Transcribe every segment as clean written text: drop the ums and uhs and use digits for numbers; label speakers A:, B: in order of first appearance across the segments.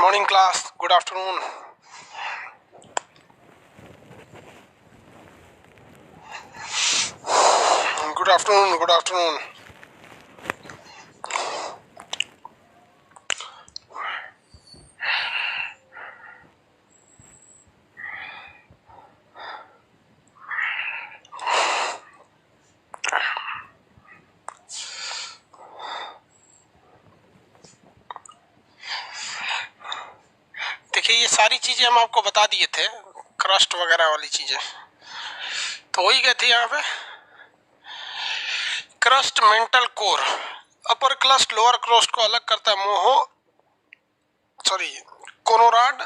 A: morning class, good afternoon. Good afternoon, good afternoon. देखिए ये सारी चीजें हम आपको बता दिए थे, क्रस्ट वगैरह वाली चीजें। तो वही गए थे यहाँ पे, क्रस्ट मेंटल कोर, अपर क्रस्ट लोअर क्रस्ट को अलग करता है कोनोराड,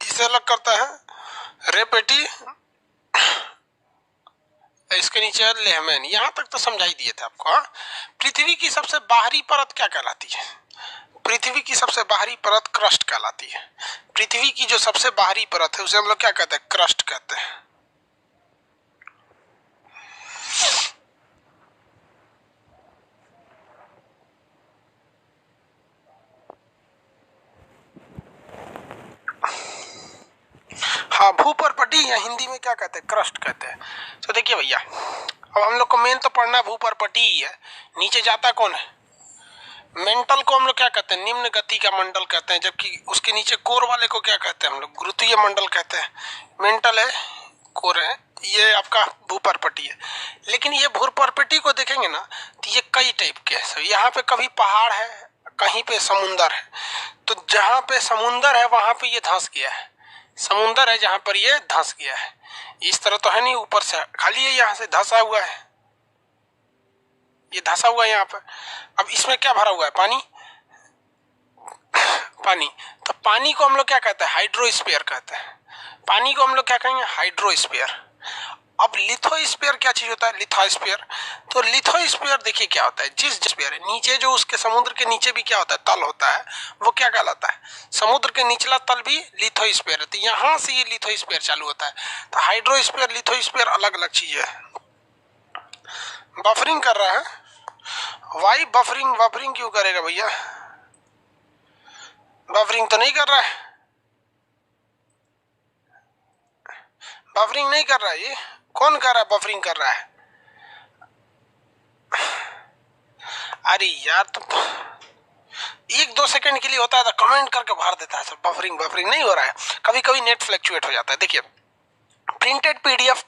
A: इसे अलग करता है रेपेटी, इसके नीचे है लेहमैन। यहाँ तक तो समझाई दिए थे आपको। हाँ, पृथ्वी की सबसे बाहरी परत क्या कहलाती है? पृथ्वी की सबसे बाहरी परत क्रस्ट कहलाती है। पृथ्वी की जो सबसे बाहरी परत है उसे हम लोग क्या कहते हैं? क्रस्ट कहते हैं। हाँ, भूपर्पटी या हिंदी में क्या कहते हैं? क्रस्ट कहते हैं। तो देखिए भैया, अब हम लोग को मेन तो पढ़ना भूपर्पटी ही है। नीचे जाता कौन है? मेंटल को हम लोग क्या कहते हैं? निम्न गति का मंडल कहते हैं, जबकि उसके नीचे कोर वाले को क्या कहते हैं? हम लोग गुरुत्वीय मंडल कहते हैं। मेंटल है, कोर है, ये आपका भूपर्पटी है। लेकिन ये भूपर्पटी को देखेंगे ना तो ये कई टाइप के हैं। यहाँ पे कभी पहाड़ है, कहीं पे समुंदर है। तो जहाँ पे समुंदर है वहां पे ये धंस गया है, समुंदर है जहां पर ये धंस गया है। इस तरह तो है नहीं, ऊपर से खाली ये यहाँ से धंसा हुआ है, ये धंसा हुआ है यहाँ पर। अब इसमें क्या भरा हुआ है? पानी। पानी, तो पानी को हम लोग क्या कहते हैं? हाइड्रोस्फीयर कहते हैं। पानी को हम लोग क्या कहेंगे? हाइड्रोस्फीयर। अब लिथोस्फीयर क्या चीज होता है? लिथोस्फीयर, तो लिथोस्फीयर देखिए क्या होता है। जिस स्फीयर है नीचे, जो उसके समुद्र के नीचे भी क्या होता है? तल होता है, वो क्या कहलाता है? समुद्र के निचला तल भी लिथोस्फीयर है। तो यहाँ से ये लिथोस्फीयर चालू होता है। तो हाइड्रोस्फीयर, लिथोस्फीयर अलग अलग चीज है। बफरिंग कर रहा है, वाई बफरिंग? बफरिंग क्यों करेगा भैया? बफरिंग तो नहीं कर रहा है, बफरिंग नहीं कर रहा है। ये कौन कर रहा है? बफरिंग कर रहा है। अरे यार, तो 1-2 सेकंड के लिए होता है तो कमेंट करके भर देता है सर बफरिंग। बफरिंग नहीं हो रहा है, कभी कभी नेट फ्लक्चुएट हो जाता है। देखिए, प्रिंटेड पीडीएफ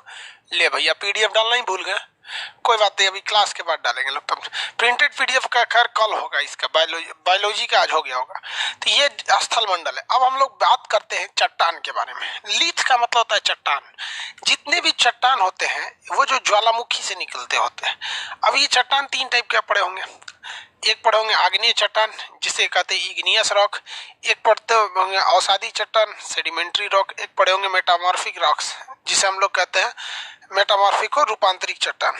A: ले भैया, पीडीएफ डालना ही भूल गए, कोई बात नहीं, अभी क्लास के बाद डालेंगे लोग। तब प्रिंटेड पीडीएफ का खैर कल होगा, इसका बायोलॉजी का आज हो गया होगा। तो ये स्थल मंडल है। अब हम लोग बात करते हैं चट्टान के बारे में। लिथ का मतलब होता है चट्टान। जितने भी चट्टान होते हैं वो जो ज्वालामुखी से निकलते होते हैं। अब ये चट्टान 3 टाइप के पड़े होंगे। एक पड़े होंगे आग्नेय चट्टान, जिसे कहते हैं इग्नियस रॉक। एक पड़ते होंगे अवसादी चट्टान, सेडिमेंट्री रॉक। एक पड़े होंगे मेटामॉर्फिक रॉक्स, जिसे हम लोग कहते हैं मेटामॉर्फिक और रूपांतरिक चट्टान।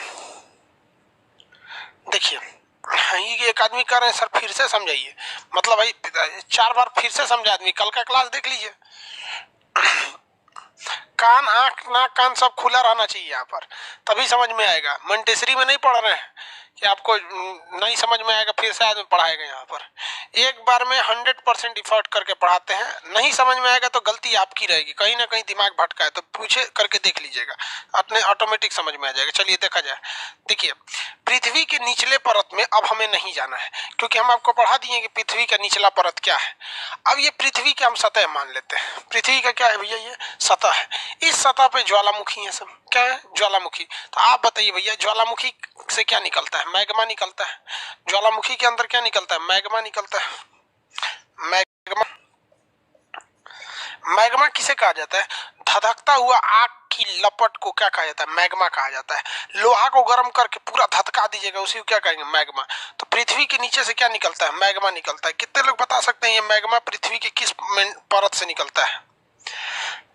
A: देखिए, ये एक आदमी कह रहे हैं सर फिर से समझाइए। मतलब भाई 4 बार फिर से समझा आदमी, कल का क्लास देख लीजिए। कान, आंख, नाक, कान सब खुला रहना चाहिए यहाँ पर, तभी समझ में आएगा। मंटेसरी में नहीं पढ़ रहे हैं कि आपको नहीं समझ में आएगा फिर से आदमी पढ़ाएगा। यहाँ पर एक बार में 100% इफर्ट करके पढ़ाते हैं। नहीं समझ में आएगा तो गलती आपकी रहेगी, कहीं ना कहीं दिमाग भटका है तो पूछे करके देख लीजिएगा, अपने ऑटोमेटिक समझ में आ जाएगा। चलिए देखा जाए। देखिए, पृथ्वी के निचले परत में अब हमें नहीं जाना है, क्योंकि हम आपको पढ़ा दिए कि पृथ्वी का निचला परत क्या है। अब ये पृथ्वी के हम सतह मान लेते हैं। पृथ्वी का क्या है भैया? ये सतह है। इस सतह पे ज्वालामुखी है सब। क्या है? ज्वालामुखी। तो आप बताइए भैया, ज्वालामुखी से क्या निकलता है? मैग्मा निकलता है। ज्वालामुखी के अंदर क्या निकलता है? मैग्मा निकलता है। मैग्मा, मैग्मा किसे कहा जाता है? धधकता हुआ आग की लपट को क्या कहा जाता है? मैग्मा कहा जाता है। लोहा को गर्म करके पूरा धधका दीजिएगा, उसी को क्या कहेंगे? मैग्मा। तो पृथ्वी के नीचे से क्या निकलता है? मैग्मा निकलता है। कितने लोग बता सकते हैं ये मैग्मा पृथ्वी के किस परत से निकलता है?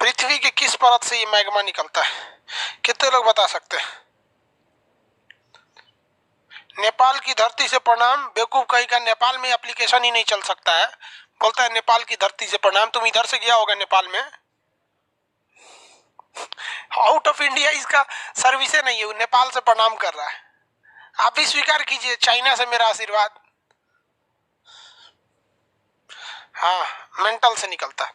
A: पृथ्वी के किस परत से ये मैग्मा निकलता है? कितने लोग बता सकते हैं? नेपाल की धरती से प्रणाम। बेवकूफ कहीं का, नेपाल में एप्लीकेशन ही नहीं चल सकता है, बोलता है नेपाल की धरती से प्रणाम। तुम इधर से गया होगा नेपाल में, आउट ऑफ इंडिया इसका सर्विस नहीं है, नेपाल से प्रणाम कर रहा है। आप भी स्वीकार कीजिए, चाइना से मेरा आशीर्वाद। हाँ, मेंटल से निकलता है।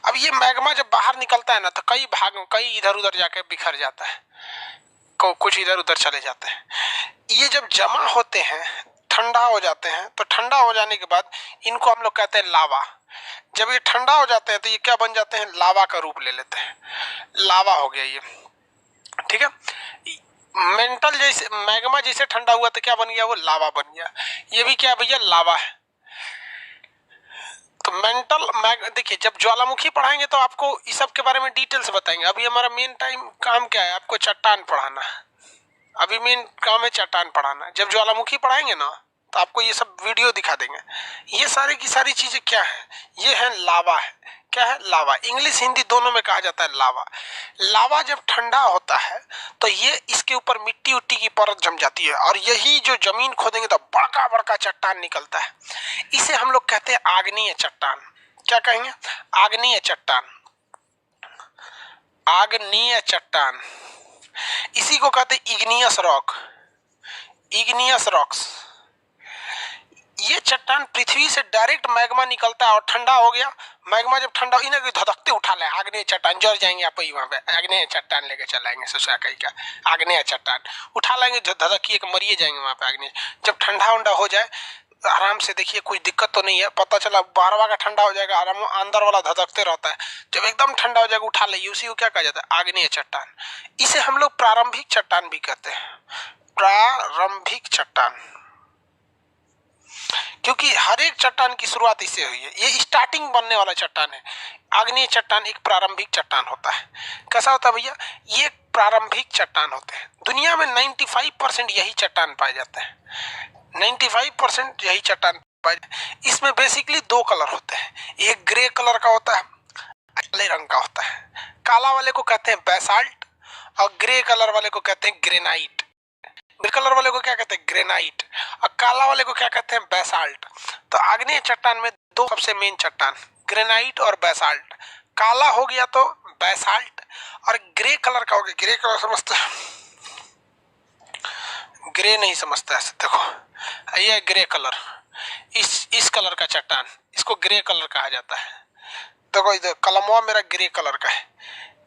A: अब ये मैग्मा जब बाहर निकलता है ना तो कई भागों, कई इधर उधर जाके बिखर जाता है, कुछ इधर उधर चले जाते हैं। ये जब जमा होते हैं, ठंडा हो जाते हैं, तो ठंडा हो जाने के बाद इनको हम लोग कहते हैं लावा। जब ये ठंडा हो जाते हैं तो ये क्या बन जाते हैं, लावा का रूप ले लेते हैं। लावा हो गया ये, ठीक है। मेंटल जैसे मैग्मा जैसे ठंडा हुआ तो क्या बन गया, वो लावा बन गया। ये भी क्या भैया, लावा है। तो मेंटल देखिए, जब ज्वालामुखी पढ़ाएंगे तो आपको इस सब के बारे में डिटेल से बताएंगे। अभी हमारा मेन टाइम काम क्या है, आपको चट्टान पढ़ाना। अभी मेन काम है चट्टान पढ़ाना। जब ज्वालामुखी पढ़ाएंगे ना तो आपको ये सब वीडियो दिखा देंगे। ये सारी की सारी चीजें क्या है, ये है लावा है। क्या है, लावा। इंग्लिश हिंदी दोनों में कहा जाता है लावा। लावा जब ठंडा होता है तो ये इसके ऊपर मिट्टी उट्टी की परत जम जाती है, और यही जो जमीन खोदेंगे तो बड़का बड़का चट्टान निकलता है। इसे हम लोग कहते हैं आग्नेय चट्टान। क्या कहेंगे, आग्नेय चट्टान। आग्नेय चट्टान, इसी को कहते हैं इग्नियस रॉक, इग्नियस रॉक्स। ये चट्टान पृथ्वी से डायरेक्ट मैग्मा निकलता है और ठंडा हो गया। मैग्मा जब ठंडा हो, इन्हें धधकते उठा ले, आग्नेय चट्टान। जड़ जाएंगे आप वहाँ पे, आग्नेय चट्टान लेके चलाएंगे सोचा कहीं का, आग्नेय चट्टान उठा लेंगे, धधकिए के मरिए जाएंगे वहाँ पे आग्नेय। जब ठंडा उंडा हो जाए आराम से देखिए, कोई दिक्कत तो नहीं है, पता चला बारवा का ठंडा हो जाएगा, आराम अंदर वाला धधकते रहता है। जब एकदम ठंडा हो जाएगा उठा ले, उसी को क्या कहा जाता है, आग्नेय चट्टान। इसे हम लोग प्रारंभिक चट्टान भी कहते हैं, प्रारंभिक चट्टान, क्योंकि हर एक चट्टान की शुरुआत इससे हुई है। ये स्टार्टिंग बनने वाला चट्टान है। आग्नेय चट्टान एक प्रारंभिक चट्टान होता है। कैसा होता है भैया, ये प्रारंभिक चट्टान होते हैं। दुनिया में 95% यही चट्टान पाए जाते हैं, 95% यही चट्टान पाए जाते हैं। इसमें बेसिकली दो कलर होते हैं, एक ग्रे कलर का होता है, काले रंग का होता है। काला वाले को कहते हैं बेसाल्ट और ग्रे कलर वाले को कहते हैं ग्रेनाइट। ग्रे कलर वाले को क्या कहते हैं, ग्रेनाइट, और काला वाले को क्या कहते हैं, बेसाल्ट। तो आग्नेय चट्टान में दो सबसे मेन चट्टान, ग्रेनाइट और बेसाल्ट। काला हो गया तो बेसाल्ट, और ग्रे कलर का हो गया, ग्रे कलर समझते हैं, ग्रे नहीं समझता है, देखो ये ग्रे कलर, इस कलर का चट्टान, इसको ग्रे कलर कहा जाता है। देखो इधर कलमवा मेरा ग्रे कलर का है।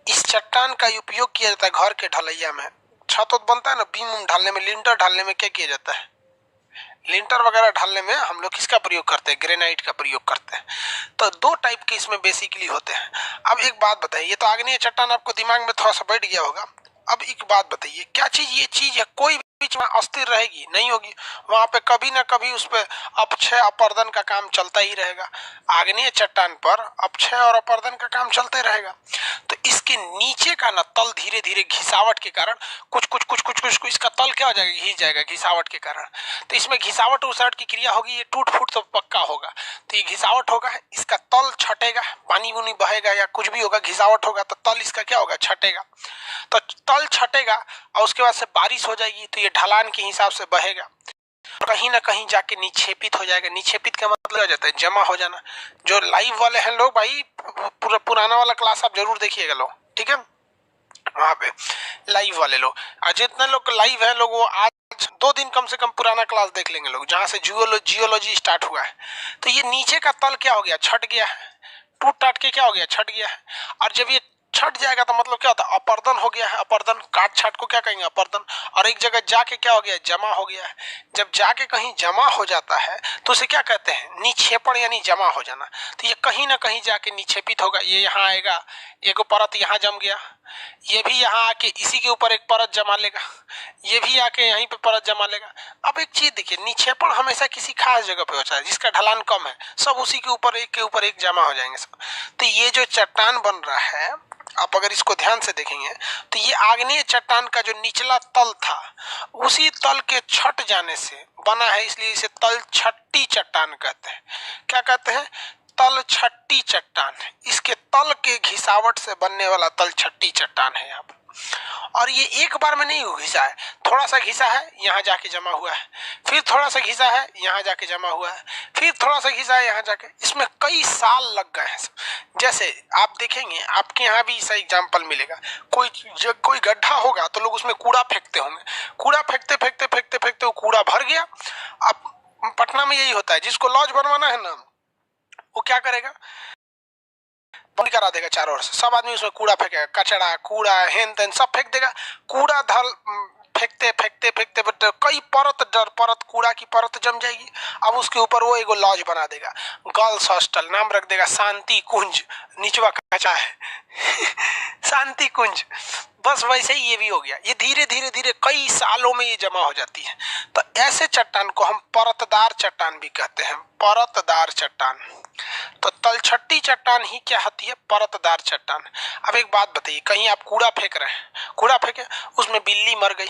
A: इस चट्टान का उपयोग किया जाता है घर के ढलैया में, छत बनता है ना, बीम ढालने में, लिंटर ढालने में क्या किया जाता है, लिंटर वगैरह ढालने में हम लोग किसका प्रयोग करते हैं, ग्रेनाइट का प्रयोग करते हैं। तो दो टाइप के इसमें बेसिकली होते हैं। अब एक बात बताइए, ये तो आग्नेय चट्टान आपको दिमाग में थोड़ा सा बैठ गया होगा। अब एक बात बताइए, क्या चीज ये चीज है कोई बीच में अस्थिर रहेगी, नहीं होगी। वहां पे कभी ना कभी उस पे अपक्षय अपर्दन का काम चलता ही रहेगा। आग्नेय चट्टान पर अपक्षय और अपर्दन का काम चलते रहेगा। तो इसके नीचे का ना तल धीरे धीरे घिसावट के कारण कुछ इसका तल क्या हो जाएगा, घिस जाएगा घिसावट के कारण। तो इसमें घिसावट उसावट की क्रिया होगी, ये टूट फूट तो पक्का होगा। तो ये घिसावट होगा, इसका तल छटेगा, पानी उनी बहेगा या कुछ भी होगा, घिसावट होगा तो तल इसका क्या होगा, छटेगा। तो तल छटेगा और उसके बाद से बारिश हो जाएगी, तो ये ढलान के हिसाब से बहेगा, कहीं ना कहीं जाके निक्षेपित हो जाएगा। निक्षेपित का मतलब हो जाता है जमा हो जाना। जो लाइव वाले हैं लोग भाई, पूरा पुराना वाला क्लास आप जरूर देखिएगा लोग, ठीक है, वहाँ पे लाइव वाले लोग, जितने लोग लाइव है लोग, वो आज 2 दिन कम से कम पुराना क्लास देख लेंगे लोग, जहाँ से जियोलॉजी स्टार्ट हुआ है। तो ये नीचे का तल क्या हो गया, छट गया है, टूट टाट के क्या हो गया, छट गया है। और जब ये छट जाएगा तो मतलब क्या होता है, अपर्दन हो गया है। अपर्दन, काट छाट को क्या कहेंगे, अपर्दन। और एक जगह जाके क्या हो गया, जमा हो गया है। जब जाके कहीं जमा हो जाता है तो उसे क्या कहते हैं, निक्षेपण, यानी जमा हो जाना। तो ये कहीं ना कहीं जाके निक्षेपित होगा। ये यहाँ आएगा, एक परत यहाँ जम गया, ये भी यहाँ आके इसी के ऊपर एक परत जमा लेगा, ये भी आके यहीं पे परत जमा लेगा। अब एक चीज देखिए, निक्षेपण हमेशा किसी खास जगह पे होता है जिसका ढलान कम है, सब उसी के ऊपर एक जमा हो जाएंगे सब। तो ये जो चट्टान बन रहा है, आप अगर इसको ध्यान से देखेंगे तो ये आग्नेय चट्टान का जो निचला तल था, उसी तल के छट जाने से बना है, इसलिए इसे तल छट्टी चट्टान कहते हैं। क्या कहते हैं, तल छट्टी चट्टान। इसके तल के घिसावट से बनने वाला तल छट्टी चट्टान है यहाँ पर। और ये एक बार में नहीं घिसा है, थोड़ा सा घिसा है, यहाँ जाके जमा हुआ है, फिर थोड़ा सा घिसा है, यहाँ जाके जमा हुआ है, फिर थोड़ा सा घिसा है, यहाँ जाके। इसमें कई साल लग गए हैं। जैसे आप देखेंगे, आपके यहाँ भी इसका एग्जाम्पल मिलेगा, कोई गड्ढा होगा तो लोग उसमें कूड़ा फेंकते होंगे, कूड़ा फेंकते फेंकते फेंकते फेंकते वो कूड़ा भर गया। अब पटना में यही होता है, जिसको लॉज बनवाना है ना, वो क्या करेगा, बंद करा देगा चारों ओर से, सब आदमी उसमें कूड़ा फेंकेगा, कचड़ा कूड़ा हेन तेन सब फेंक देगा, कूड़ा धल फेंकते फेंकते फेंकते फेंकते कई परत कूड़ा की परत जम जाएगी। अब उसके ऊपर वो एगो लॉज बना देगा, गर्ल्स हॉस्टल, नाम रख देगा शांति कुंज, निचवा कचा है शांति कुंज। बस वैसे ही ये भी हो गया। ये धीरे धीरे धीरे कई सालों में ये जमा हो जाती है। तो ऐसे चट्टान को हम परतदार चट्टान भी कहते हैं, परतदार चट्टान। तो तलछट्टी चट्टान ही क्या होती है, परतदार चट्टान। अब एक बात बताइए, कहीं आप कूड़ा फेंक रहे हैं, कूड़ा फेंके, उसमें बिल्ली मर गई,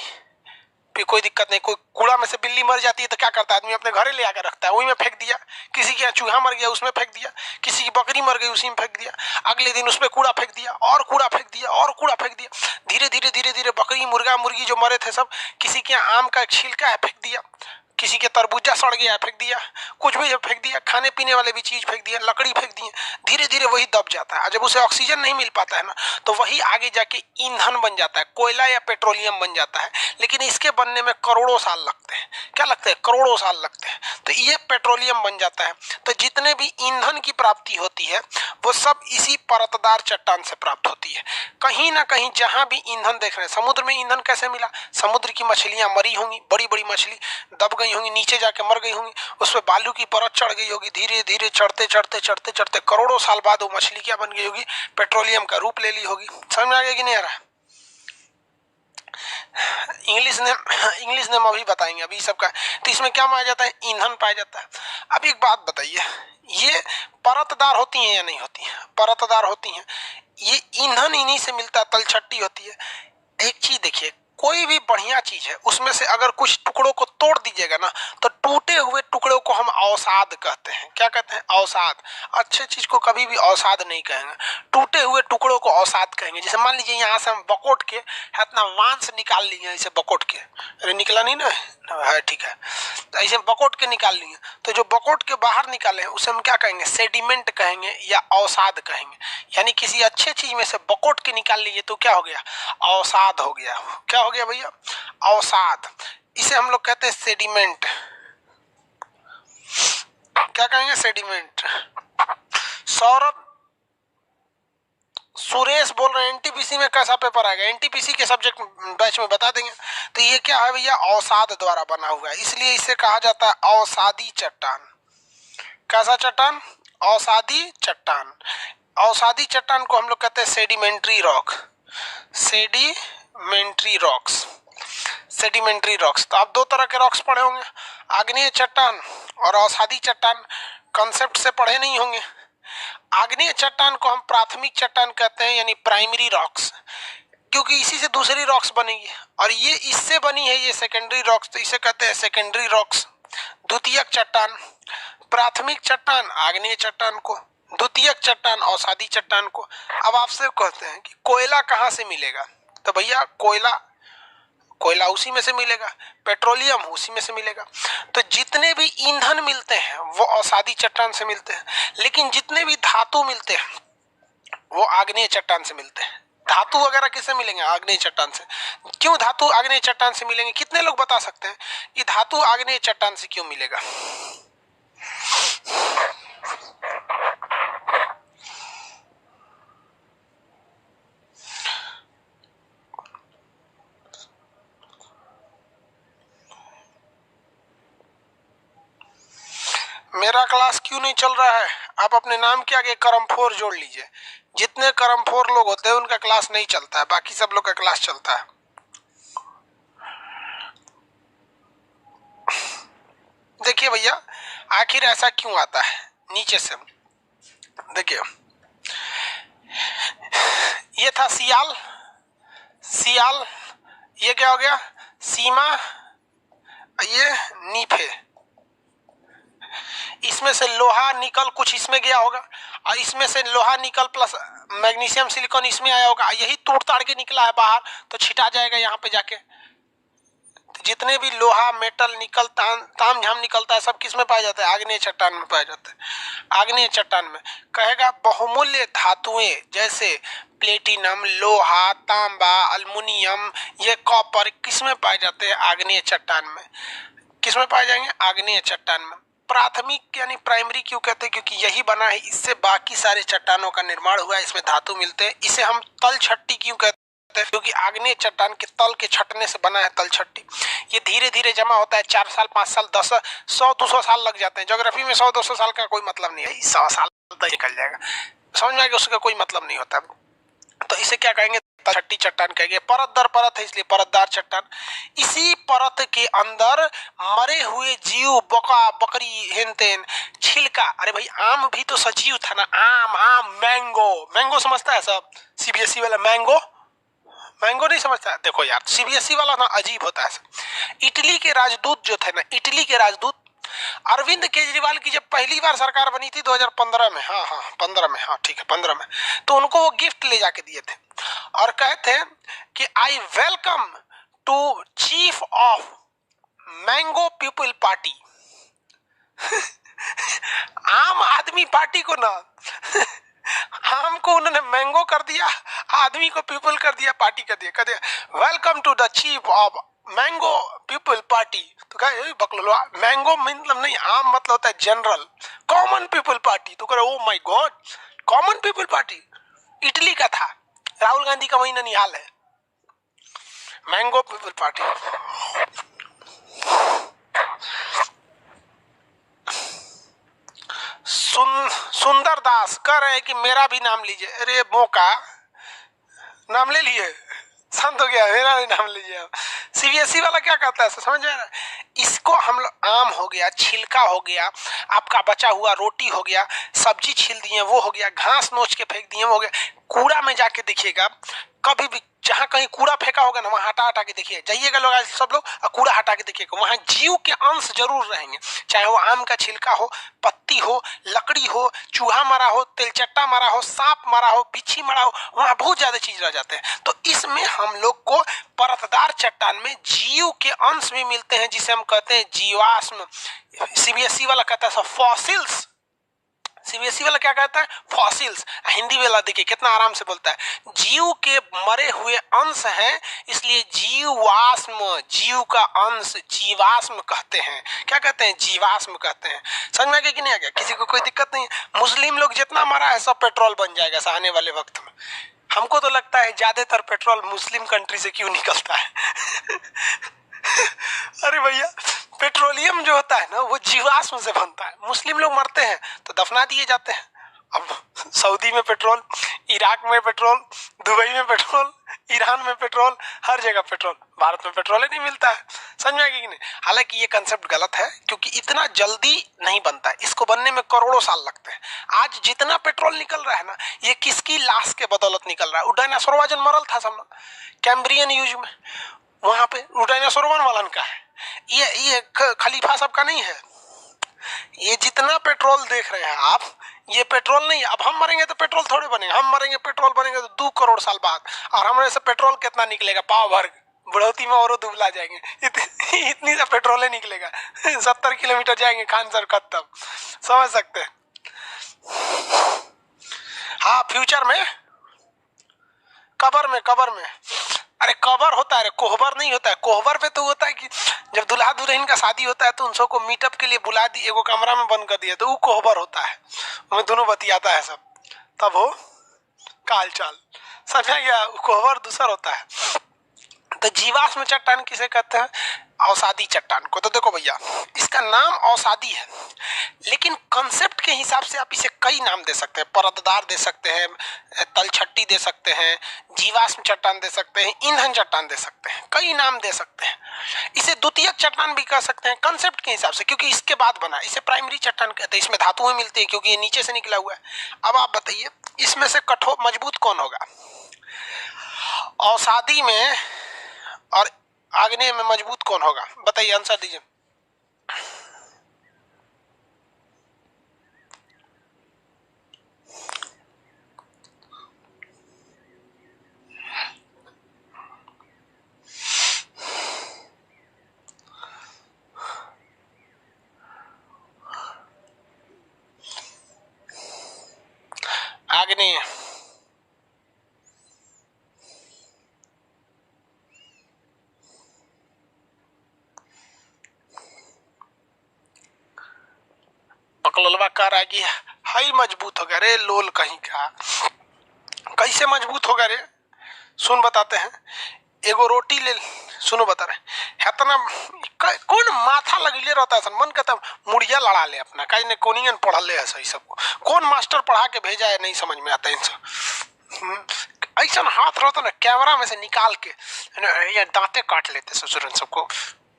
A: फिर कोई दिक्कत नहीं, कोई कूड़ा में से बिल्ली मर जाती है तो क्या करता है आदमी, अपने घरे ले आकर रखता है, वही में फेंक दिया। किसी के यहाँ चूहा मर गया उसमें फेंक दिया, किसी की बकरी मर गई उसी में फेंक दिया, अगले दिन उसमें कूड़ा फेंक दिया और कूड़ा फेंक दिया और कूड़ा फेंक दिया। धीरे धीरे धीरे धीरे बकरी मुर्गा मुर्गी जो मरे थे सब, किसी के यहाँ आम का एक छिलका है फेंक दिया, किसी के तरबूजा सड़ गया फेंक दिया, कुछ भी फेंक दिया, खाने पीने वाले भी चीज फेंक दिया, लकड़ी फेंक दी। धीरे धीरे वही दब जाता है। जब उसे ऑक्सीजन नहीं मिल पाता है ना, तो वही आगे जाके ईंधन बन जाता है, कोयला या पेट्रोलियम बन जाता है। लेकिन इसके बनने में करोड़ों साल लगते हैं। क्या लगते हैं, करोड़ों साल लगते हैं। तो ये पेट्रोलियम बन जाता है। तो जितने भी ईंधन की प्राप्ति होती है वो सब इसी परतदार चट्टान से प्राप्त होती है। कहीं ना कहीं जहां भी ईंधन देख रहे हैं, समुद्र में ईंधन कैसे मिला, समुद्र की मछलियां मरी होंगी, बड़ी बड़ी मछली दब गई होंगी, नीचे जाके मर गई होंगी, उस पर बालू की परत चढ़ गई होगी, धीरे धीरे चढ़ते चढ़ते चढ़ते चढ़ते करोड़ों साल बाद वो मछली क्या बन गई होगी, पेट्रोलियम का रूप ले ली होगी। समझ में आ गया कि नहीं आ रहा? इंग्लिश नेम अभी बताएंगे, अभी सबका। तो इसमें क्या पाया जाता है, ईंधन पाया जाता है। अब एक बात बताइए, ये परतदार होती हैं या नहीं होती हैं? परतदार होती हैं। ये ईंधन इन्हीं से मिलता है, तलछट्टी होती है। एक चीज देखिए, कोई भी बढ़िया चीज है उसमें से अगर कुछ टुकड़ों को तोड़ दीजिएगा ना, तो टूटे हुए टुकड़ों को हम अवसाद कहते हैं। क्या कहते हैं, अवसाद। अच्छे चीज को कभी भी अवसाद नहीं कहेंगे, टूटे हुए टुकड़ों को अवसाद कहेंगे। जैसे मान लीजिए यहाँ से हम बकोट के इतना मांस निकाल लिए, ऐसे बकोट के, अरे निकला नहीं ना है, ठीक है, तो ऐसे बकोट के निकाल लिए, तो जो बकोट के बाहर निकाले हैं उसे हम क्या कहेंगे, सेडिमेंट कहेंगे या अवसाद कहेंगे। यानी किसी अच्छे चीज में से बकोट के निकाल लीजिए तो क्या हो गया, अवसाद हो गया। क्या हो गया भैया, अवसाद। इसे हम लोग कहते हैं सेडिमेंट। क्या कहेंगे, सेडिमेंट। सौरभ, सुरेश बोल रहे हैं एनटीपीसी में कैसा पेपर आएगा, एनटीपीसी के सब्जेक्ट बैच में बता देंगे। तो ये क्या है भैया, अवसाद द्वारा बना हुआ है, इसलिए इसे कहा जाता है अवसादी चट्टान। कैसा चट्टान, अवसादी चट्टान। अवसादी चट्टान को हम लोग कहते हैं sedimentary rock, sedimentary rocks, sedimentary rocks. तो आप दो तरह के रॉक्स पढ़े होंगे, आग्नेय चट्टान और अवसादी चट्टान। कंसेप्ट से पढ़े नहीं होंगे। आग्नेय चट्टान को हम प्राथमिक चट्टान कहते हैं, यानी प्राइमरी रॉक्स, क्योंकि इसी से दूसरी रॉक्स बनेगी, और ये इससे बनी है, ये सेकेंडरी रॉक्स, तो इसे कहते हैं सेकेंडरी रॉक्स। द्वितीयक चट्टान, प्राथमिक चट्टान आग्नेय चट्टान को, द्वितीयक चट्टान अवसादी चट्टान को। अब आपसे कहते हैं कि कोयला कहाँ से मिलेगा, तो भैया कोयला उसी में से मिलेगा, पेट्रोलियम उसी में से मिलेगा। तो जितने भी ईंधन मिलते हैं वो अवसादी चट्टान से मिलते हैं, लेकिन जितने भी धातु मिलते हैं वो आग्नेय चट्टान से मिलते हैं। धातु वगैरह किससे मिलेंगे, आग्नेय चट्टान से। क्यों धातु आग्नेय चट्टान से मिलेंगे, कितने लोग बता सकते हैं कि धातु आग्नेय चट्टान से क्यों मिलेगा? मेरा क्लास क्यों नहीं चल रहा है? आप अपने नाम के आगे करमफोर जोड़ लीजिए। जितने करमफोर लोग होते हैं उनका क्लास नहीं चलता है, बाकी सब लोग का क्लास चलता है। देखिए भैया, आखिर ऐसा क्यों आता है, नीचे से देखिए, ये था सियाल, सियाल, ये क्या हो गया, सीमा, ये नीफे। इसमें से लोहा निकल कुछ इसमें गया होगा, और इसमें से लोहा निकल प्लस मैग्नीशियम सिलिकॉन इसमें आया होगा, यही तोड़ ताड़ के निकला है बाहर, तो छिटा जाएगा यहाँ पे जाके। तो जितने भी लोहा मेटल निकल ताम झाम निकलता है सब किस में पाया जाता है, आग्नेय चट्टान में पाया जाता है। आग्नेय चट्टान में कहेगा बहुमूल्य धातुएं जैसे प्लेटिनम, लोहा, तांबा, अल्मुनियम, ये कॉपर किस में पाए जाते हैं, आग्नेय चट्टान में। किस में पाए जाएंगे, आग्नेय चट्टान में। प्राथमिक यानी प्राइमरी क्यों कहते हैं? क्योंकि यही बना है, इससे बाकी सारे चट्टानों का निर्माण हुआ है, इसमें धातु मिलते हैं। इसे हम तल छट्टी क्यों कहते हैं? क्योंकि आग्नेय चट्टान के तल के छटने से बना है तल छट्टी। ये धीरे धीरे जमा होता है, 4 साल 5 साल 10 100-200 साल लग जाते हैं। ज्योग्राफी में 100-200 साल का कोई मतलब नहीं है, 100 साल तो निकल जाएगा, समझ में आएगा, उसका कोई मतलब नहीं होता। तो इसे क्या कहेंगे? छट्टी चट्टान कहेंगे। परत दर परत है इसलिए परतदार चट्टान। इसी परत के अंदर मरे हुए जीव, बका बकरी, हेन तेन, छिलका। अरे भाई आम भी तो सजीव था ना, आम आम मैंगो, मैंगो समझता है सब? सीबीएसई वाला मैंगो, मैंगो नहीं समझता है? देखो यार सीबीएसई वाला ना अजीब होता है। इटली के राजदूत जो थे ना, इटली के राजदूत, अरविंद केजरीवाल की जब पहली बार सरकार बनी थी 2015 में, हाँ हाँ 15 में, हाँ ठीक है 15 में, तो उनको वो गिफ्ट ले जाके दिए थे और कहते कि I welcome to chief of mango people party. Aam Aadmi party को ना आम को उन्होंने मैंगो कर दिया, आदमी को पीपल कर दिया, पार्टी कर दिया, कहते welcome to the chief of mango people party. तो कहे बकलोलवा, मैंगो मतलब नहीं, आम मतलब होता है जनरल, कॉमन पीपल पार्टी। तो कह oh my God, common people party Italy का था, राहुल गांधी का वही ननिहाल है, मैंगो पीपल पार्टी। सुंदर दास कह रहे हैं कि मेरा भी नाम लीजिए। अरे मौका, नाम ले लिए, शांत हो गया, मेरा भी नाम लीजिए आप। सीबीएसई वाला क्या कहता है समझ में? इसको हम लोग, आम हो गया, छिलका हो गया, आपका बचा हुआ रोटी हो गया, सब्जी छील दिए वो हो गया, घास नोच के फेंक दिए वो हो गया। कूड़ा में जाके देखिएगा, कभी भी जहां कहीं कूड़ा फेंका होगा ना, वहां हटा हटा के देखिए, जाइएगा लोग आज सब लोग, कूड़ा हटा के देखिएगा, वहां जीव के अंश जरूर रहेंगे, चाहे वो आम का छिलका हो, पत्ती हो, लकड़ी हो, चूहा मरा हो, तेलचट्टा मरा हो, सांप मरा हो, बिच्छी मरा हो, वहां बहुत ज्यादा चीज रह जाते हैं। तो इसमें हम लोग को परतदार चट्टान में जीव के अंश भी मिलते हैं, जिसे हम कहते हैं जीवाश्म। सीबीएसई वाला कहता है फॉसिल्स, सीबीएसई वाला क्या कहता है? फॉसिल्स। हिंदी वाला देखिए कितना आराम से बोलता है, जीव के मरे हुए अंश हैं, इसलिए जीवाश्म, जीव का अंश जीवाश्म कहते हैं। क्या कहते हैं? जीवाश्म कहते हैं। समझ में आ गया कि नहीं आ गया? किसी को कोई दिक्कत नहीं है? मुस्लिम लोग जितना मरा है सब पेट्रोल बन जाएगा आने वाले वक्त में। हमको तो लगता है ज्यादातर पेट्रोल मुस्लिम कंट्री से क्यों निकलता है? अरे भैया पेट्रोलियम जो होता है ना वो जीवाश्म से बनता है। मुस्लिम लोग मरते हैं तो दफना दिए जाते हैं। अब सऊदी में पेट्रोल, इराक में पेट्रोल, दुबई में पेट्रोल, ईरान में पेट्रोल, हर जगह पेट्रोल, भारत में पेट्रोल ही नहीं मिलता है। समझ में आएगी कि नहीं? हालांकि ये कंसेप्ट गलत है, क्योंकि इतना जल्दी नहीं बनता है, इसको बनने में करोड़ों साल लगते हैं। आज जितना पेट्रोल निकल रहा है ना, ये किसकी लाश के बदौलत निकल रहा है? डायनासोर जन मरल था सब कैम्ब्रियन यूज में, वहां पे डायनासोर वालन का है, ये खलीफा सबका नहीं है। ये जितना पेट्रोल देख रहे हैं आप, ये पेट्रोल नहीं। अब हम मरेंगे तो पेट्रोल थोड़े बनेगा, हम मरेंगे पेट्रोल बनेंगे तो 2 करोड़ साल बाद, और हमारे से पेट्रोल कितना निकलेगा? पाव भर, बुढ़ौती में और दुबला जाएंगे, इतनी सा पेट्रोल ही निकलेगा। 70 किलोमीटर जाएंगे खान सर खत्म, समझ सकते हैं? हाँ फ्यूचर में, कबर में अरे कबर होता है, कोहबर नहीं होता है। कोहबर पे तो होता है कि जब दुल्हा दुल्हन का शादी होता है तो उन सबको मीटअप के लिए बुला दी, एगो कमरा में बंद कर दिया, तो वो कोहबर होता है, उसमें दोनों बतियाता है सब, तब हो काल चाल। समझा गया? कोहबर दूसरा होता है। तो जीवाश्म चट्टान किसे कहते हैं? औषाधी चट्टान को। तो देखो भैया, इसका नाम औषाधी है, लेकिन कंसेप्ट के हिसाब से आप इसे कई नाम दे सकते हैं। परतदार दे सकते हैं, तलछट्टी दे सकते हैं, जीवाश्म चट्टान दे सकते हैं, ईंधन चट्टान दे सकते हैं, कई नाम दे सकते हैं। इसे द्वितीयक चट्टान भी कह सकते हैं कंसेप्ट के हिसाब से, क्योंकि इसके बाद बना। इसे प्राइमरी चट्टान कहते हैं, इसमें धातुएं मिलती है क्योंकि ये नीचे से निकला हुआ है। अब आप बताइए इसमें से कठोर मजबूत कौन होगा? औषाधी में और आग्नेय में मजबूत कौन होगा? बताइए, आंसर दीजिए। आग्नेय। बकलोलवा कर आ गया, हाई मजबूत हो गया रे लोल कहीं का। कैसे मजबूत होगा रे, सुन बताते हैं। एगो रोटी ले, सुनो बता रहे इतना कौन माथा लगले रहता है, मन कहता मुड़िया लड़ा ले अपना, कहीं ने कोनियन पढ़ल ले सही सबको, कौन मास्टर पढ़ा के भेजा है नहीं समझ में आता इनसे। ऐसा हाथ रहता ना कैमरा में से निकाल के या दांते काट लेते ससुरन सबको,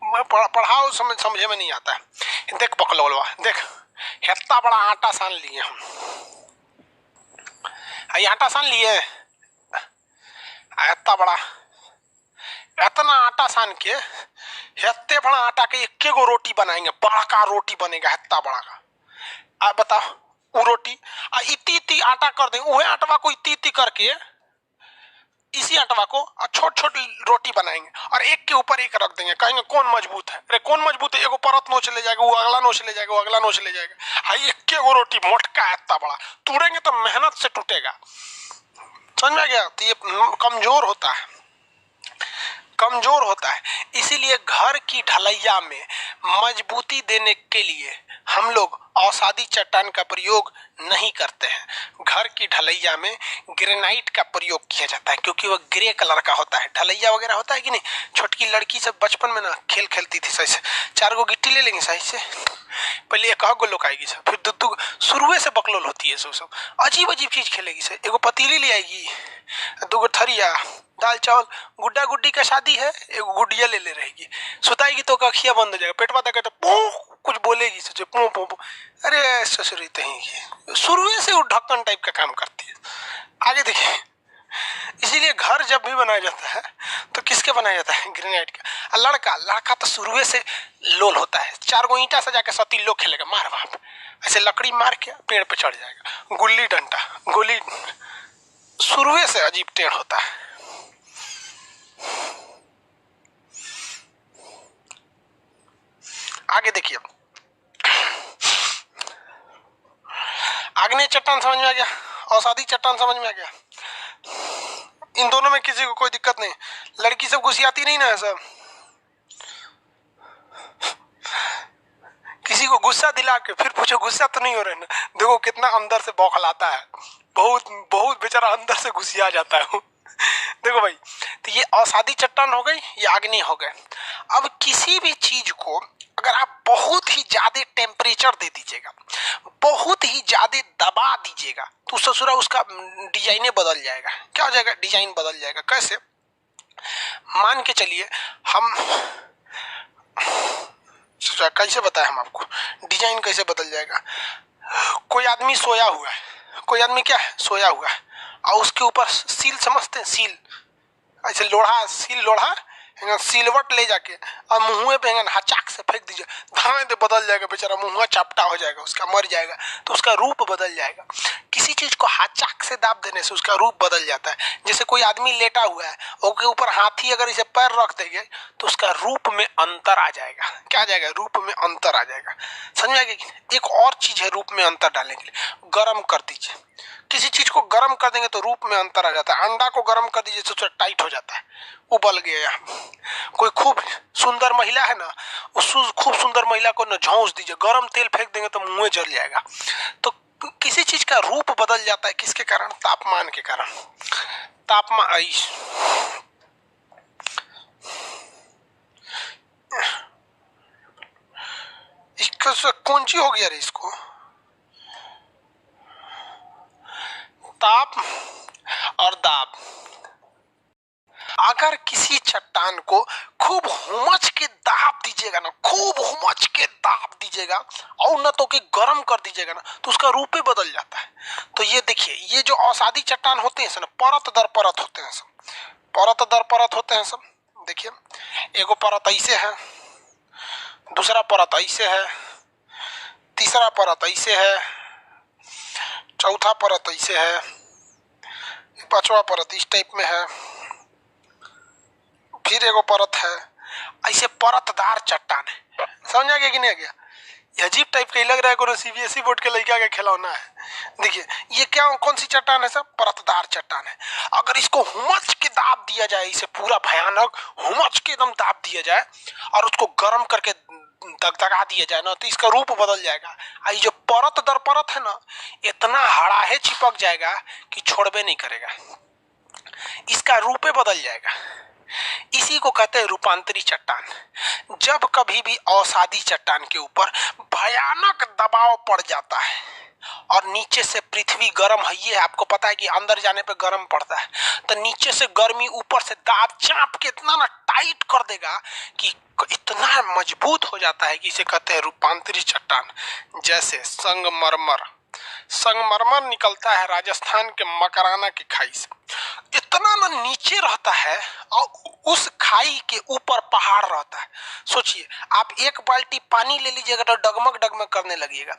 A: पढ़ाओ समझे में नहीं आता है। देख बकलोलवा देख, इतना बड़ा आटा सान लिए हम, आटा सान लिए, इतना बड़ा, इतना आटा सान के इतने बड़ा आटा के एक गो रोटी बनाएंगे, बड़ा का रोटी बनेगा इतना बड़ा का। आप बताओ वो रोटी इतनी इतनी आटा कर देंगे, वही आटवा को इतनी इतनी करके इसी आटवा को छोट छोट रोटी बनाएंगे और एक के ऊपर एक रख देंगे, कहेंगे कौन मजबूत है। अरे कौन मजबूत है, एगो परत नोच ले जाएगा, वो अगला नोच ले जाएगा, वो अगला नोच ले जाएगा। हाई एक के गो रोटी मोटका है इतना बड़ा, तोड़ेंगे तो मेहनत से टूटेगा, समझ में आ गया। तो ये कमजोर होता है, कमजोर होता है। इसीलिए घर की ढलैया में मजबूती देने के लिए हम लोग औषधि चट्टान का प्रयोग नहीं करते हैं। घर की ढलैया में ग्रेनाइट का प्रयोग किया जाता है क्योंकि वह ग्रे कलर का होता है। ढलैया वगैरह होता है कि नहीं, छोटकी लड़की सब बचपन में ना खेल खेलती थी सही से, 4 गो गिट्टी ले लेंगे सही से, पहले एक गो लोग आएगी सब, फिर दो शुरुए से बकलोल होती है, सब अजीब अजीब चीज खेलेगी से। एगो पतीली ले आएगी, 2 गो थरिया, दाल चावल, गुड्डा गुड्डी का शादी है, एगो गुडिया ले रहेगी, सुताएगी तो कखिया बंद हो जाएगा, पेटवा तक तो पू कुछ बोलेगी, सोचे पू पू पू। अरे ससुरी तही शुरुए से वो ढक्कन टाइप का काम करती है। आगे देखिए, इसीलिए घर जब भी बनाया जाता है तो किसके बनाया जाता है, ग्रेनाइट का। लड़का तो शुरुए से लोल होता है, 4 गो ईंटा सजा के सती लोग खेलेगा मार बाप, ऐसे लकड़ी मार के पेड़ पे चढ़ जाएगा। गुल्ली डंडा, गोली शुरुए से अजीब टेढ़ होता है। आगे देखिए, आग्नेय चट्टान समझ में आ गया, औषधि चट्टान समझ में आ गया। इन दोनों में किसी को कोई दिक्कत नहीं, लड़की सब घुसियाती नहीं ना सब, किसी को गुस्सा दिला के फिर पूछो गुस्सा तो नहीं हो रहा है ना, देखो कितना अंदर से बौखलाता है, बहुत बहुत बेचारा अंदर से घुसिया जाता है। देखो भाई, तो ये औषधि चट्टान हो गई, ये अग्नि हो गए। अब किसी भी चीज को अगर आप बहुत ही ज्यादा टेम्परेचर दे दीजिएगा, बहुत ही ज्यादा दबा दीजिएगा, तो ससुरा उसका डिजाइन बदल जाएगा। क्या हो जाएगा, डिजाइन बदल जाएगा। कैसे, मान के चलिए हम, कैसे बताएं हम आपको डिजाइन कैसे बदल जाएगा। कोई आदमी सोया हुआ है, कोई आदमी क्या है, सोया हुआ है, और उसके ऊपर सील, समझते हैं सील, ऐसे लोढ़ा, सील लोढ़ा सिलवट ले जाके और मुँह पे हचाक से फेंक दीजिए, धाए तो बदल जाएगा, बेचारा मुँह चपटा हो जाएगा, उसका मर जाएगा, तो उसका रूप बदल जाएगा। किसी चीज को हचाक से दाब देने से उसका रूप बदल जाता है। जैसे कोई आदमी लेटा हुआ है, उसके ऊपर हाथी अगर इसे पैर रख देंगे तो उसका रूप में अंतर आ जाएगा। क्या आ जाएगा, रूप में अंतर आ जाएगा। समझ में आएगी। एक और चीज है रूप में अंतर डालने के लिए, गर्म कर दीजिए। किसी चीज को गर्म कर देंगे तो रूप में अंतर आ जाता है। अंडा को गर्म कर दीजिए तो टाइट हो जाता है, उबल गया। कोई खूब सुंदर महिला है ना, उस खूब सुंदर महिला को न झोंस दीजिए, गरम तेल फेंक देंगे तो मुंह जल जाएगा। तो किसी चीज का रूप बदल जाता है, किसके कारण, तापमान के कारण। तापमान कौन सी हो गया रे इसको, ताप और दाब। अगर किसी चट्टान को खूब हुमच के दाब दीजिएगा ना, खूब हुमच के दाब दीजिएगा और न तो कि गर्म कर दीजिएगा ना, तो उसका रूप ही बदल जाता है। तो ये देखिए, ये जो औषधि चट्टान होते हैं ना, परत दर परत होते हैं सब, परत दर परत होते हैं सब। देखिए, एगो परत ऐसे है, दूसरा परत ऐसे है, तीसरा परत ऐसे है, चौथा परत ऐसे है, पांचवा परत इस टाइप में है, फिर एगो परत है, ऐसे परतदार चट्टान है। समझ आ गया कि नहीं आ गया। ये अजीब टाइप का लग रहा है, कोनो सीबीएसई बोर्ड के लड़का का खिलौना है। देखिए ये क्या, कौन सी चट्टान है सब, परतदार चट्टान है। अगर इसको हुमच के दाब दिया जाए, इसे पूरा भयानक हुमच के एकदम दाब दिया जाए और उसको गर्म करके दगदगा दिया जाए ना तो इसका रूप बदल जाएगा। ये जो परत दर परत है ना, इतना हड़ाहे चिपक जाएगा कि छोड़बे नहीं करेगा, इसका रूपे बदल जाएगा। इसी को कहते हैं रूपांतरी चट्टान। जब कभी भी अवसादी चट्टान के ऊपर भयानक दबाव पड़ जाता है और नीचे से पृथ्वी गर्म है, ये आपको पता है कि अंदर जाने पे गर्म पड़ता है, तो नीचे से गर्मी ऊपर से दाब चाप के इतना ना टाइट कर देगा कि इतना मजबूत हो जाता है कि इसे कहते हैं रूपांतरी चट्टान। जैसे संगमरमर निकलता है राजस्थान के मकराना की खाई से, इतना ना नीचे रहता है और उस खाई के ऊपर पहाड़ रहता है। सोचिए आप एक बाल्टी पानी ले लीजिएगा तो डगमग डगमग करने लगेगा,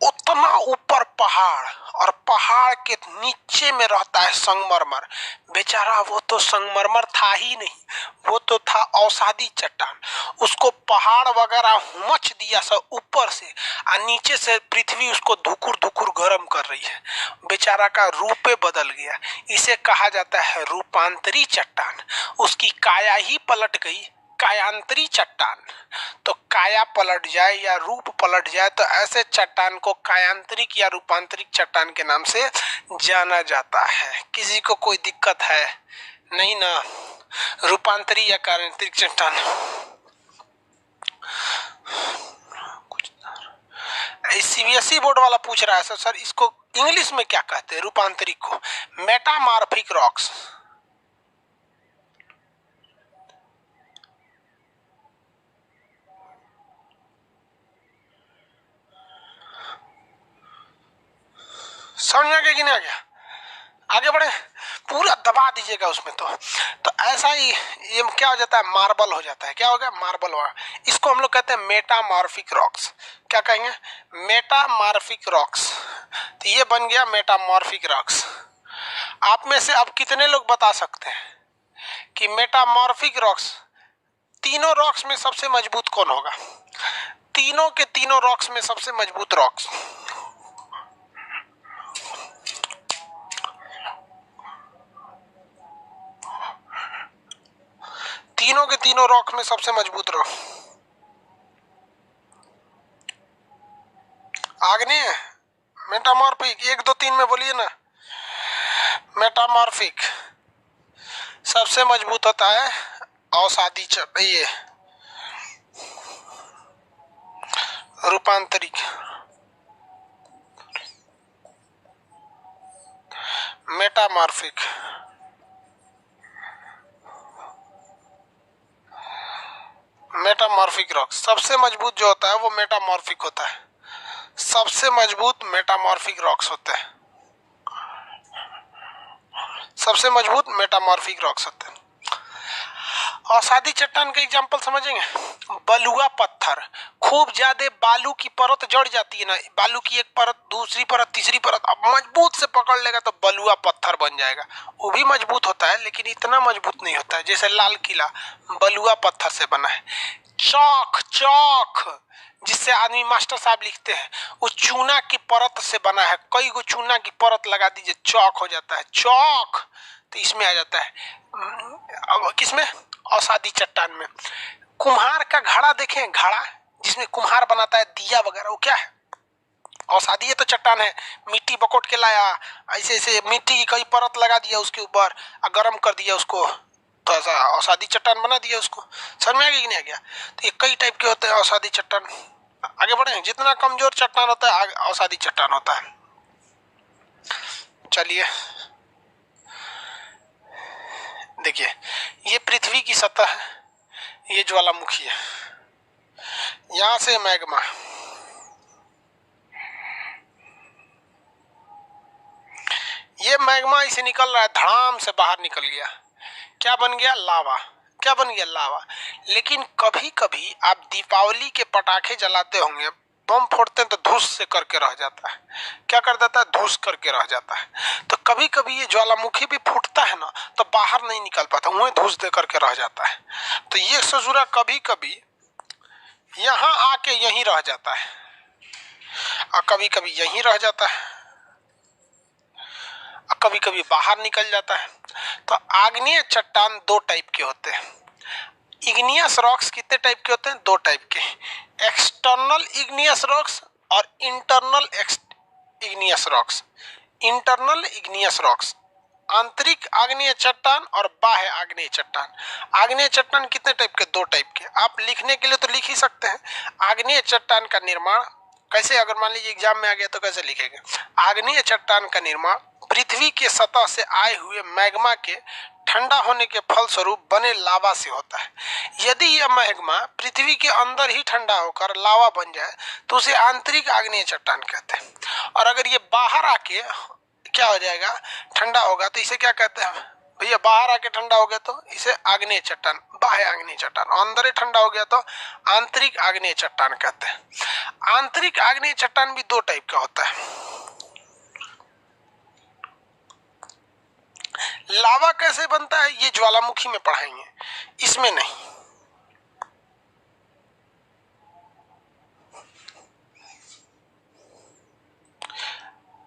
A: उतना ऊपर पहाड़, और पहाड़ के नीचे में रहता है संगमरमर। बेचारा वो तो संगमरमर था ही नहीं, वो तो था अवसादी चट्टान। उसको पहाड़ वगैरह हुमच दिया सब ऊपर से, और नीचे से पृथ्वी उसको धुकुर धुकुर गर्म कर रही है। बेचारा का रूपे बदल गया, इसे कहा जाता है रूपांतरी चट्टान। उसकी काया ही पलट गई, कायांतरी चट्टान। तो काया पलट जाए या रूप पलट जाए तो ऐसे चट्टान को कायांतरिक या रूपांतरिक चट्टान के नाम से जाना जाता है। किसी को कोई दिक्कत है नहीं ना? रूपांतरी या कायांतरिक चट्टान सीबीएसई बोर्ड वाला पूछ रहा है सर इसको इंग्लिश में क्या कहते हैं रूपांतरिक को? Metamorphic rocks. समझ में आ गया कि नहीं आ गया? आगे बढ़े, पूरा दबा दीजिएगा उसमें। तो ऐसा ही ये क्या हो जाता है, मार्बल हो जाता है। क्या हो गया? मार्बल हुआ। इसको हम लोग कहते हैं मेटामॉर्फिक रॉक्स। क्या कहेंगे? Metamorphic rocks. तो ये बन गया मेटामॉर्फिक रॉक्स। आप में से अब कितने लोग बता सकते हैं कि मेटामॉर्फिक रॉक्स, तीनों रॉक्स में सबसे मजबूत कौन होगा? तीनों के तीनों रॉक्स में सबसे मजबूत रॉक्स, तीनों के तीनों रॉक में सबसे मजबूत रॉक आग्नेय है। मेटामॉर्फिक 1 2 3 में बोलिए ना। मेटामॉर्फिक सबसे मजबूत होता है अवसादी ये रूपांतरिक। मेटामॉर्फिक मेटामॉर्फिक रॉक सबसे मजबूत जो होता है वो मेटामॉर्फिक होता है। सबसे मजबूत मेटामॉर्फिक रॉक्स होते हैं, सबसे मजबूत मेटामॉर्फिक रॉक्स होते हैं। अवसादी चट्टान का एग्जांपल समझेंगे? बलुआ पत्थर, खूब ज्यादा बालू की परत जड़ जाती है ना, बालू की एक परत, दूसरी परत, तीसरी परत, अब मजबूत से पकड़ लेगा तो बलुआ पत्थर बन जाएगा। वो भी मजबूत होता है लेकिन इतना मजबूत नहीं होता है। जैसे लाल किला बलुआ पत्थर से बना है। चौक जिससे आदमी मास्टर साहब लिखते हैं, वो चूना की परत से बना है। कई गो चूना की परत लगा दीजिए, चौक हो जाता है। चौक तो इसमें आ जाता है, अब किसमें? अवसादी चट्टान में। कुम्हार का घड़ा देखें, घड़ा जिसमें कुम्हार बनाता है दिया वगैरह, वो क्या है? अवसादी है। तो चट्टान है, मिट्टी बकोट के लाया, ऐसे ऐसे मिट्टी की कई परत लगा दिया उसके ऊपर, गर्म कर दिया उसको, तो ऐसा अवसादी चट्टान बना दिया उसको। समझ में आ गया कि नहीं आ गया? तो ये कई टाइप के होते हैं अवसादी चट्टान। आगे बढ़े, जितना कमजोर चट्टान होता है अवसादी चट्टान होता है। चलिए देखिए, ये पृथ्वी की सतह है, ये ज्वालामुखी है, यहां से मैग्मा, ये मैग्मा इसे निकल रहा है, धड़ाम से बाहर निकल गया। क्या बन गया? लावा। क्या बन गया? लावा। लेकिन कभी कभी आप दीपावली के पटाखे जलाते होंगे, बम फोड़ते हैं तो धूस से करके रह जाता है। क्या कर देता है? धूस करके रह जाता है। तो कभी कभी ये ज्वालामुखी भी फूटता है ना, तो बाहर नहीं निकल पाता, वहीं धूस दे करके रह जाता है। तो ये ससुरा कभी कभी यहाँ आके यहीं रह जाता है और कभी कभी यहीं रह जाता है और कभी कभी बाहर निकल जाता है। तो आग्नेय चट्टान 2 टाइप के होते हैं। इग्नियस रॉक्स कितने टाइप के होते हैं? दो टाइप के, एक्सटर्नल इग्नियस रॉक्स और internal igneous rocks. Internal igneous rocks आंतरिक आग्नेय चट्टान और बाह्य आग्नेय चट्टान। आग्नेय चट्टान कितने टाइप के? दो टाइप के। आप लिखने के लिए तो लिख ही सकते हैं। आग्नेय चट्टान का निर्माण कैसे, अगर मान लीजिए एग्जाम में आ गया तो कैसे लिखेंगे? आग्नेय चट्टान का निर्माण पृथ्वी के सतह से आए हुए मैग्मा के ठंडा होने के फलस्वरूप बने लावा से होता है। यदि यह मैग्मा पृथ्वी के अंदर ही ठंडा होकर लावा बन जाए तो उसे आंतरिक आग्नेय चट्टान कहते हैं। और अगर ये बाहर आके क्या हो जाएगा? ठंडा होगा तो इसे क्या कहते हैं भैया? बाहर आके ठंडा हो गया तो इसे आग्नेय चट्टान, बाह्य आग्नेय चट्टान। अंदर ही ठंडा हो गया तो आंतरिक आग्नेय चट्टान कहते हैं। आंतरिक आग्नेय चट्टान भी दो टाइप का होता है। लावा कैसे बनता है ये ज्वालामुखी में पढ़ाएंगे, इसमें नहीं।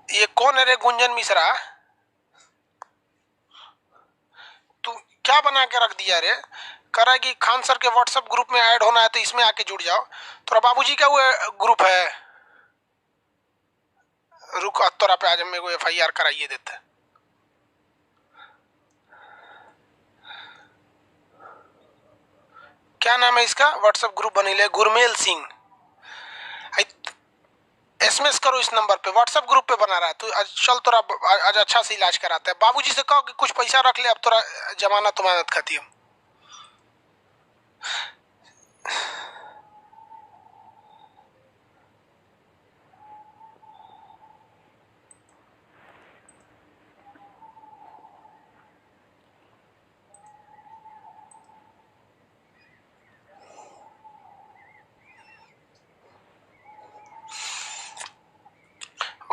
A: ये कौन है रे गुंजन मिश्रा? तू क्या बना के रख दिया रे? कह रहा है कि खान सर के व्हाट्सएप ग्रुप में ऐड होना है तो इसमें आके जुड़ जाओ। तोरा बाबूजी का वो ग्रुप है? रुक, तोरा पे आज मेरे को FIR कराइए देते। क्या नाम है इसका? व्हाट्सएप ग्रुप बनी ले, गुरमेल सिंह। SMS करो इस नंबर पे, व्हाट्सएप ग्रुप पे बना रहा है तू। आज चल तोरा आज अच्छा से इलाज कराते हैं। बाबूजी से कहो कि कुछ पैसा रख ले, अब तोरा जमानत तुमानत खाती हूँ।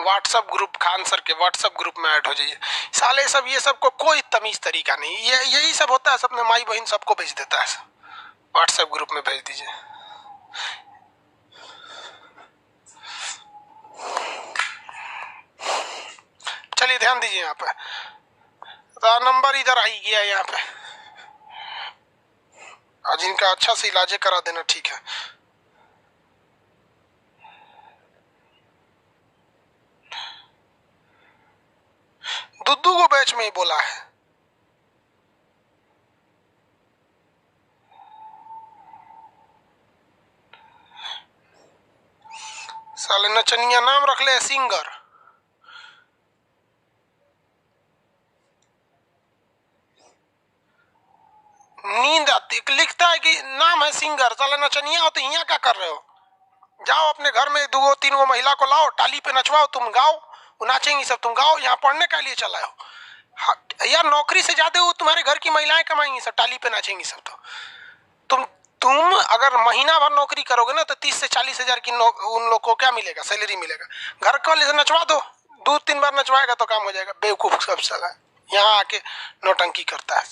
A: व्हाट्सएप ग्रुप, खान सर के व्हाट्सएप ग्रुप में ऐड हो जाइए। साले सब ये सब को कोई तमीज तरीका नहीं, ये यही सब होता है। सबने माई बहन सबको भेज देता है। व्हाट्सएप ग्रुप में भेज दीजिए। चलिए ध्यान दीजिए यहाँ पे, नंबर इधर आ ही गया यहाँ पे। आज इनका अच्छा से इलाज करा देना, ठीक है? दुद्दू को बैच में ही बोला है। साले नचनिया नाम रख ले सिंगर। नींद आती, लिखता है कि नाम है सिंगर। साले नचनिया हो तो यहाँ क्या कर रहे हो? जाओ अपने घर में 2-3 गो महिला को लाओ, टाली पे नचवाओ, तुम गाओ, वो नाचेंगी सब, तुम गाओ। यहाँ पढ़ने के लिए चला हो यार? नौकरी से ज्यादा वो तुम्हारे घर की महिलाएं कमाएंगी सब, टाली पे नाचेंगी सब। तो तुम अगर महीना भर नौकरी करोगे ना तो 30 से 40 हजार की उन लोग को क्या मिलेगा? सैलरी मिलेगा। घर वाले से नचवा दो, 2-3 बार नचवाएगा तो काम हो जाएगा। बेवकूफ सब साला यहाँ आके नौटंकी करता है।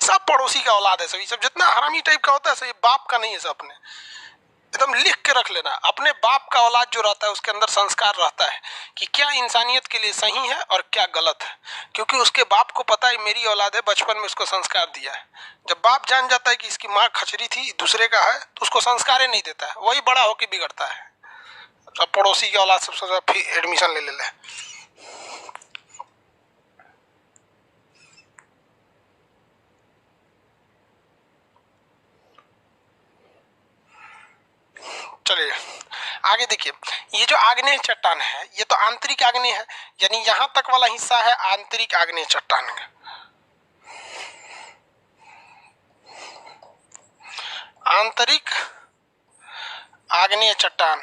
A: सब पड़ोसी का औलाद है, सब जितना हरामी टाइप का होता है सब बाप का नहीं है। सब अपने एकदम लिख के रख लेना, अपने बाप का औलाद जो रहता है उसके अंदर संस्कार रहता है कि क्या इंसानियत के लिए सही है और क्या गलत है। क्योंकि उसके बाप को पता है मेरी औलाद है, बचपन में उसको संस्कार दिया है। जब बाप जान जाता है कि इसकी माँ खचरी थी, दूसरे का है, तो उसको संस्कार ही नहीं देता है, वही बड़ा होकर बिगड़ता है। सब पड़ोसी की औलाद सबसे फिर एडमिशन ले ले। चलिए आगे देखिए, ये जो आग्नेय चट्टान है ये तो आंतरिक आग्नेय है, यानी यहां तक वाला हिस्सा है आंतरिक आग्नेय चट्टान का। आंतरिक आग्नेय चट्टान,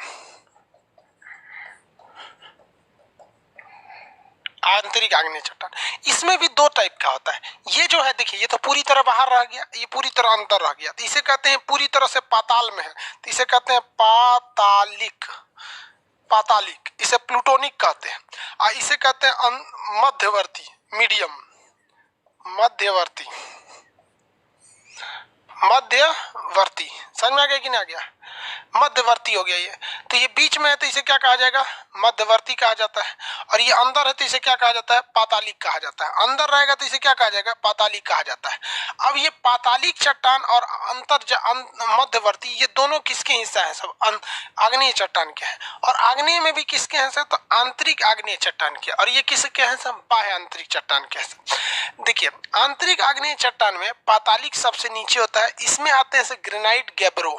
A: आंतरिक आग्नेय चट्टान, इसमें भी दो टाइप का होता है। ये जो है देखिए, ये तो पूरी तरह बाहर रह गया, ये पूरी तरह अंदर रह गया, तो इसे कहते हैं पूरी तरह से पाताल में है, तो इसे कहते हैं पातालिक। पातालिक, इसे प्लूटोनिक कहते हैं। और इसे कहते हैं मध्यवर्ती, मीडियम, मध्यवर्ती, मध्यवर्ती। समझ में आ गया कि नहीं आ गया? मध्यवर्ती हो गया ये। तो ये बीच में है तो इसे क्या कहा जाएगा, मध्यवर्ती कहा जाता है। और ये अंदर है तो इसे क्या कहा जाता है, पातालिक कहा जाता है। अंदर रहेगा तो इसे क्या कहा जाएगा, पातालिक कहा जाता है। अब ये पातालिक चट्टान और मध्यवर्ती ये दोनों किसके हिस्सा है, सब आग्नेय चट्टान के हैं। और आग्नेय में भी किसके हैं सब, तो आंतरिक आग्नेय चट्टान के। और ये किसके हैं सब, बाह्य आंतरिक चट्टान के हैं। देखिए आंतरिक आग्नेय चट्टान में पातालिक सबसे नीचे होता है, इसमें आते हैं ग्रेनाइट गैब्रो,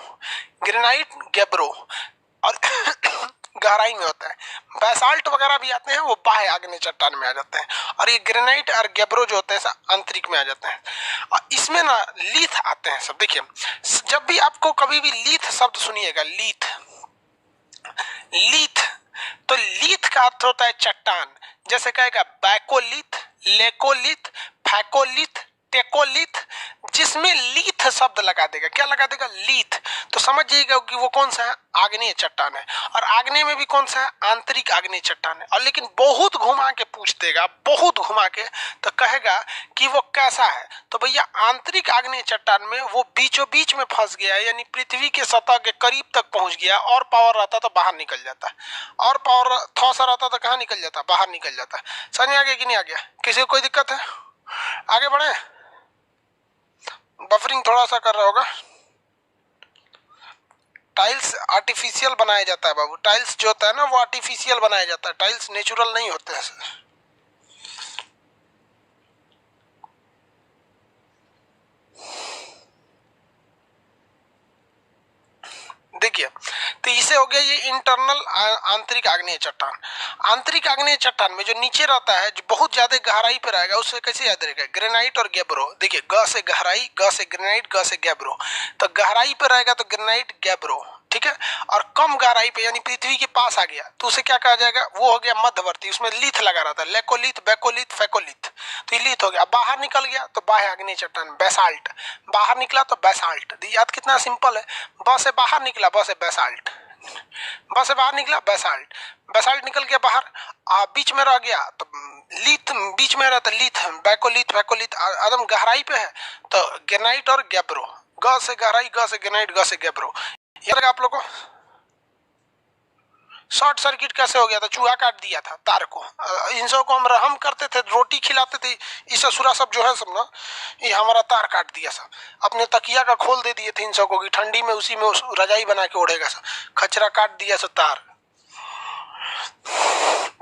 A: ग्रेनाइट गैब्रो और गहराई में होता है। बैसाल्ट वगैरह भी आते हैं, वो बाह्य आग्नेय चट्टान में आ जाते हैं। और ये ग्रेनाइट और गैब्रो जो होते हैं आंतरिक में आ जाते हैं। और इसमें ना लीथ आते हैं सब। देखिए जब भी आपको कभी भी लीथ शब्द सुनिएगा, लीथ लीथ, तो लीथ का अर्थ होता है चट्टान। जैसे कहेगा बैकोलिथ, लेकोलिथ, फैकोलिथ, टेकोलिथ, जिसमें लीथ शब्द लगा देगा, क्या लगा देगा, लीथ, तो समझ जाइएगा कि वो कौन सा है, आग्नेय चट्टान है। और आग्नेय में भी कौन सा है, आंतरिक आग्नेय चट्टान है। और लेकिन बहुत घुमा के पूछ देगा, बहुत घुमा के, तो कहेगा कि वो कैसा है, तो भैया आंतरिक आग्नेय चट्टान में वो बीचों बीच में फंस गया है, यानी पृथ्वी के सतह के करीब तक पहुंच गया। और पावर रहता तो बाहर निकल जाता, और पावर थोड़ा सा रहता तो कहाँ निकल जाता, बाहर निकल जाता। समझ में आ गया कि नहीं आ गया, किसी को कोई दिक्कत है, आगे बढ़े। बफरिंग थोड़ा सा कर रहा होगा। टाइल्स आर्टिफिशियल बनाया जाता है बाबू, टाइल्स जो होता है ना वो आर्टिफिशियल बनाया जाता है, टाइल्स नेचुरल नहीं होते हैं। देखिए तो इसे हो गया ये इंटरनल आंतरिक आग्नेय चट्टान। आंतरिक आग्नेय चट्टान में जो नीचे रहता है, जो बहुत ज्यादा गहराई पर रहेगा, उससे कैसे याद रहेगा, ग्रेनाइट और गैब्रो। देखिए ग से गहराई, ग से ग्रेनाइट, ग से गैब्रो, तो गहराई पर रहेगा तो ग्रेनाइट गैब्रो, ठीक है। और कम गहराई पे यानी पृथ्वी के पास आ गया तो उसे क्या कहा जाएगा, वो हो गया मध्यवर्ती, उसमें लीथ लगा रहता है, लेकोलिथ, बैकोलिथ, फैकोलिथ, तो ये लीथ हो गया। बाहर निकल गया तो बाह्य आग्नेय चट्टान, बैसाल्ट, बाहर निकला तो बैसाल्ट। याद कितना सिंपल है, ब से बाहर निकला, ब से बैसाल्ट, ब से बाहर निकला बैसाल्ट, बैसाल्ट निकल गया बाहर, बीच में रह गया तो लीथ, बीच में रहता लीथ, बैकोलिथ, फैकोलिथ, एकदम गहराई पे है तो ग्रेनाइट और गैब्रो, ग से गहराई, ग से ग्रेनाइट, ग से गैब्रो। ये लगा आप लोगों को। शॉर्ट सर्किट कैसे हो गया था, चूहा काट दिया था तार को। इन सब को हम रहम करते थे, रोटी खिलाते थे, ये ससुरा सब जो है सब ना, ये हमारा तार काट दिया सब, अपने तकिया का खोल दे दिए थे इन सब को कि ठंडी में उसी में रजाई बना के ओढ़ेगा सब, खचरा काट दिया सब तार।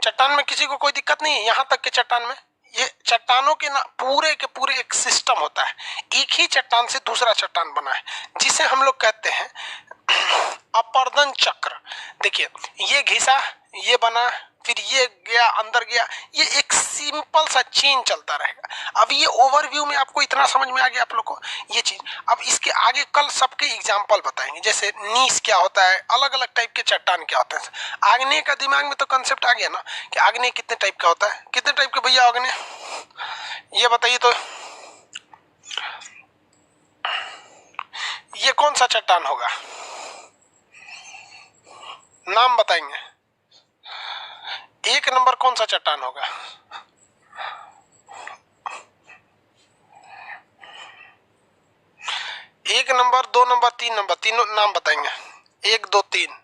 A: चट्टान में किसी को कोई दिक्कत नहीं है, यहाँ तक के चट्टान में, ये चट्टानों के ना पूरे के पूरे एक सिस्टम होता है, एक ही चट्टान से दूसरा चट्टान बना है, जिसे हम लोग कहते हैं अपर्दन चक्र। देखिए ये घिसा, ये बना, फिर ये गया, अंदर गया, ये एक सिंपल सा चेन चलता रहेगा। अब ये ओवरव्यू में आपको इतना समझ में आ गया आप लोग को ये चीज। अब इसके आगे कल सबके एग्जाम्पल बताएंगे, जैसे नीस क्या होता है, अलग अलग टाइप के चट्टान क्या होते हैं। आग्नेय का दिमाग में तो कंसेप्ट आ गया ना कि आग्नेय कितने टाइप का होता है, कितने टाइप के भैया आग्नेय, ये बताइए तो। ये कौन सा चट्टान होगा, नाम बताएंगे, एक नंबर कौन सा चट्टान होगा, एक नंबर, दो नंबर, तीन नंबर, तीनों नाम बताएंगे, एक दो तीन।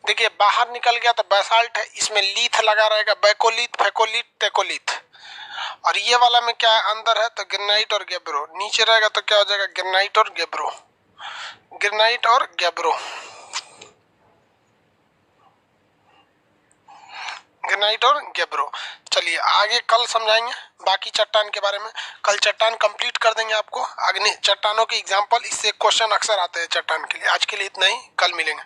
A: देखिए बाहर निकल गया तो बैसाल्ट है, इसमें लीथ लगा रहेगा, बैकोलिथ, फैकोलिथ, टेकोलिथ। और ये वाला में क्या है, अंदर है तो ग्रेनाइट और गैब्रो, नीचे रहेगा तो क्या हो जाएगा, ग्रेनाइट और गैब्रो, ग्रेनाइट और गैब्रो, ग्रेनाइट और गैब्रो। चलिए आगे कल समझाएंगे बाकी चट्टान के बारे में, कल चट्टान कंप्लीट कर देंगे आपको, आगे चट्टानों के एग्जांपल, इससे क्वेश्चन अक्सर आते हैं चट्टान के लिए। आज के लिए इतना ही, कल मिलेंगे।